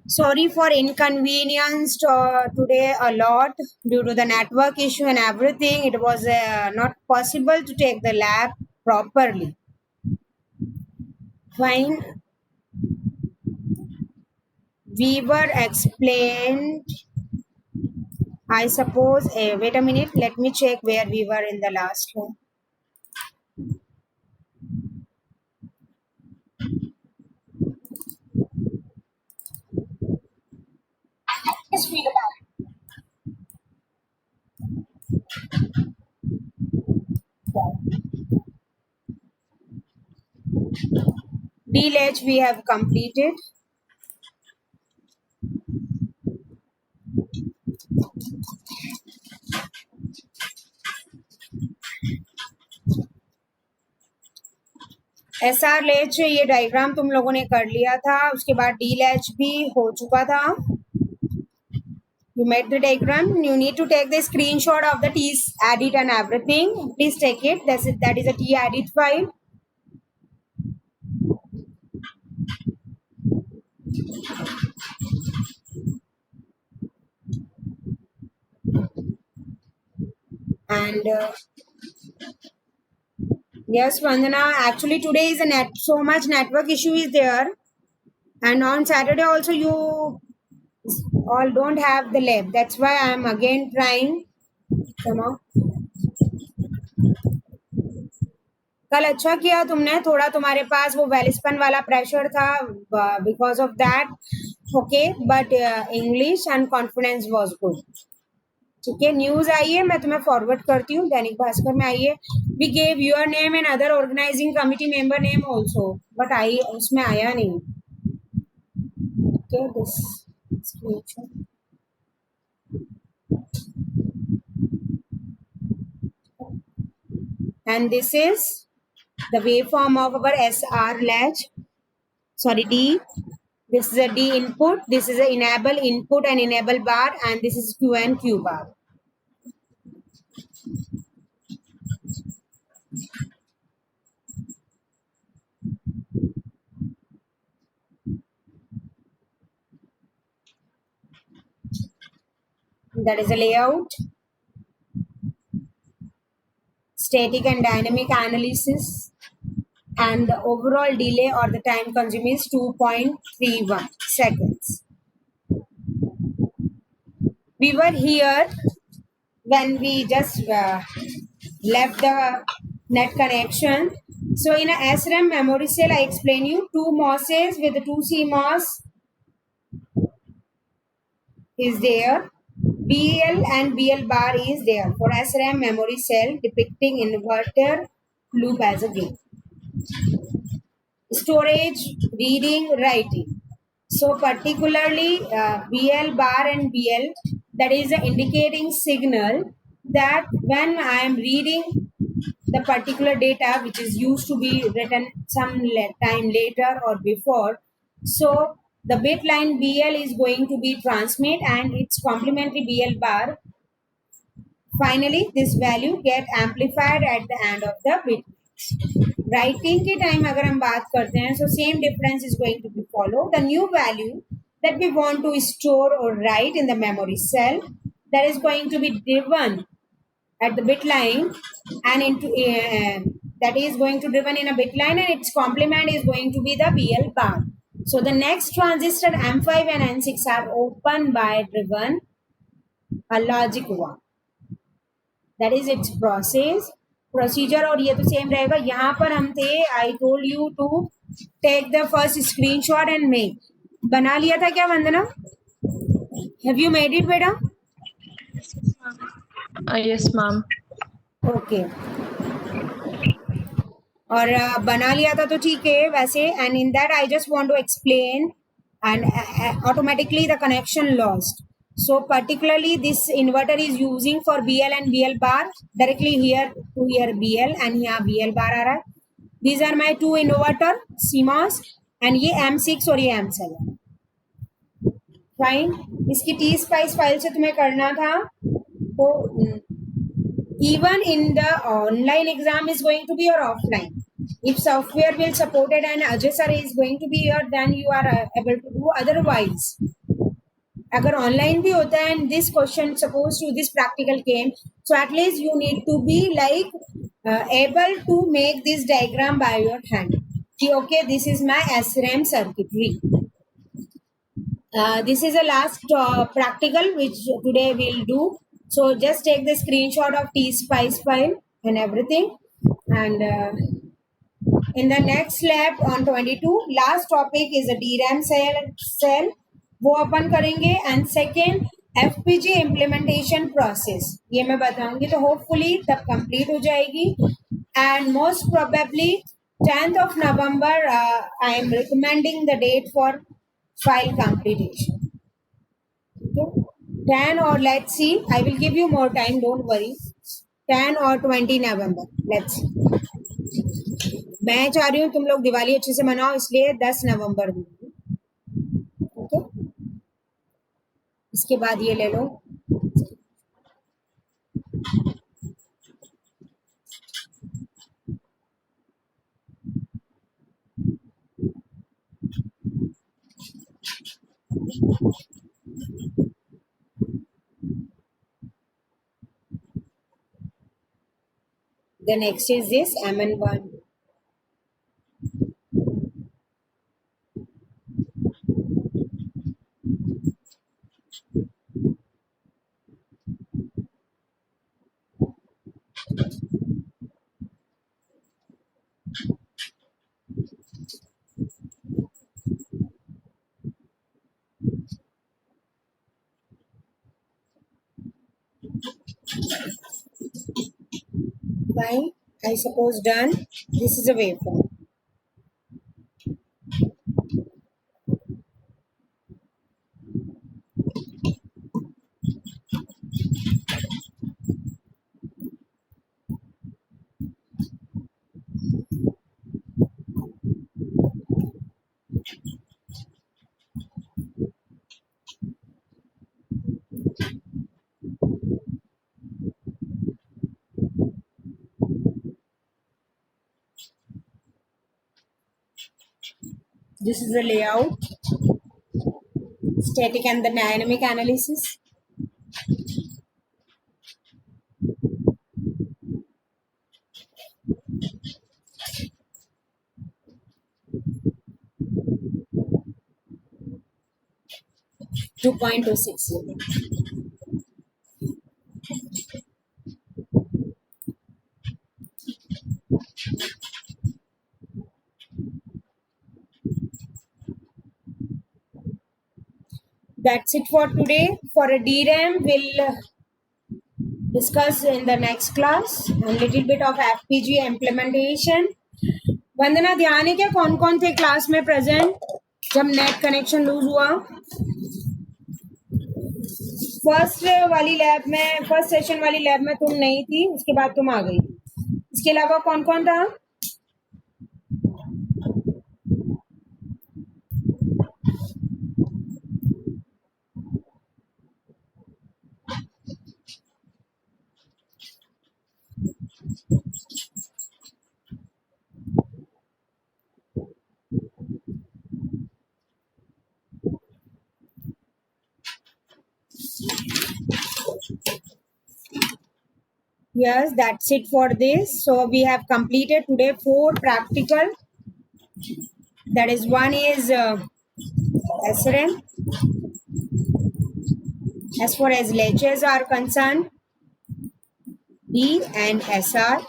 Sorry for inconvenience today a lot due to the network issue and everything. It was not possible to take the lab properly. Fine. We were explained, I suppose. Wait a minute. Let me check where we were in the last one. Just read about it. DLH we have completed. SR latch ये diagram तुम लोगों ने कर लिया था, उसके बाद D latch भी हो चुका था. You made the diagram. You need to take the screenshot of the T edit and everything. Please take it. That is a T edit file. And yes, Vandana, actually today is so much network issue is there, and on Saturday also you all don't have the lab. That's why I am again trying. Come on. कल अच्छा किया तुमने, थोड़ा तुम्हारे पास वो वेलिस्पन वाला pressure था because of that. Okay, but English and confidence was good. ठीक है, न्यूज आई है, मैं तुम्हें फॉरवर्ड करती हूँ. दैनिक भास्कर में आई है. We gave your name and other organizing committee member name also, but I उसमें आया नहीं. Okay, this and this is the waveform of our SR latch. Sorry, D. This is a D input. This is a enable input and enable bar, and this is Q and Q bar. That is a layout. Static and dynamic analysis, and the overall delay or the time consumed is 2.31 seconds. We were here when we just left the net connection. So in a SRAM memory cell, I explain you 2 MOSes with 2 CMOS is there. BL and BL bar is there for SRAM memory cell depicting inverter loop as a gate. Storage, reading, writing. So particularly BL bar and BL, that is the indicating signal that when I am reading the particular data which is used to be written some time later or before, so the bit line BL is going to be transmit and its complementary BL bar. Finally, this value get amplified at the end of the bit. Writing के time अगर हम बात करते हैं, so same difference is going to be follow. The new value that we want to store or write in the memory cell, that is going to be driven at the bit line and into that is going to driven in a bit line, and its complement is going to be the BL bar. So the next transistor M5 and N6 are open by driven a logic 1. That is its process procedure, और ये तो same रहेगा. यहाँ पर हम थे, I told you to take the first screenshot and make. बना लिया था क्या वंदना? Have you made it बेटा? Yes, ma'am. Okay. और बना लिया था तो ठीक है वैसे. And in that I just want to explain and automatically the connection lost. So particularly this inverter is using for BL and BL bar directly here to here BL and here BL bar आ रहा है. These are my two inverter CMOS and ये M6 और ये M7. Fine. इसकी T spice file से तुम्हें करना था. तो even in the online exam is going to be or offline. If software will support it and Ajay sir is going to be here, then you are able to do. Otherwise, अगर online भी होता है and this question supposed to this practical came, so at least you need to be like able to make this diagram by your hand. Okay, this is my SRAM circuitry. This is the last practical which today we'll do. So just take the screenshot of T-Spice file and everything. And in the next lab on 22, last topic is a DRAM cell. वो अपन करेंगे. And second, FPG implementation process. ये मैं बताऊंगी तो hopefully तब complete हो जाएगी. And most probably 10th of November, I am recommending the date for file completion. Okay. 10 or let's see, I will give you more time, don't worry. 10 or 20 November, let's see. मैं चाह रही हूँ तुम लोग दिवाली अच्छे से मनाओ, इसलिए 10 नवंबर दूंगी. ओके, इसके बाद ये ले लो. The next is this MN1. Fine, I suppose done. This is a waveform. This is the layout, static and the dynamic analysis. .2.26. That's it for today. For a DRAM, we'll discuss in the next class a little bit of FPG implementation. वंदना, ध्यान है क्या कौन कौन थे class में present जब net connection loose हुआ? First वाली लैब में, फर्स्ट सेशन वाली लैब में तुम नहीं थी, उसके बाद तुम आ गई. इसके अलावा कौन कौन था? Yes, that's it for this. So we have completed today 4 practical. That is, one is SRAM. As far as latches are concerned, D and SR.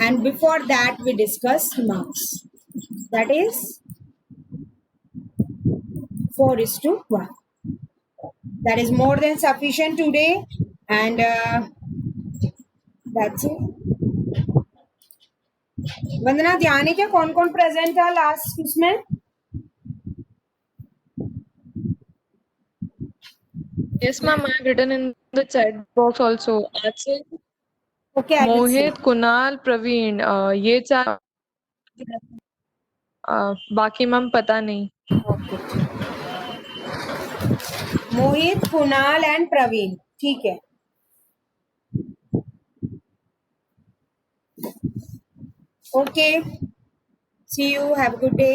And before that, we discussed marks. That is 4:1. That is more than sufficient today. And that's it. वंदना, ध्यान है क्या कौन कौन present था last उसमें? Yes, ma'am. I have written in the chat box also. Achal, Okay, I will see. Mohit, Kunal, Praveen. ये चार. बाकी मैम पता नहीं. Okay. मोहित, कुणाल एंड प्रवीण, ठीक है. Okay, see you, have a good day.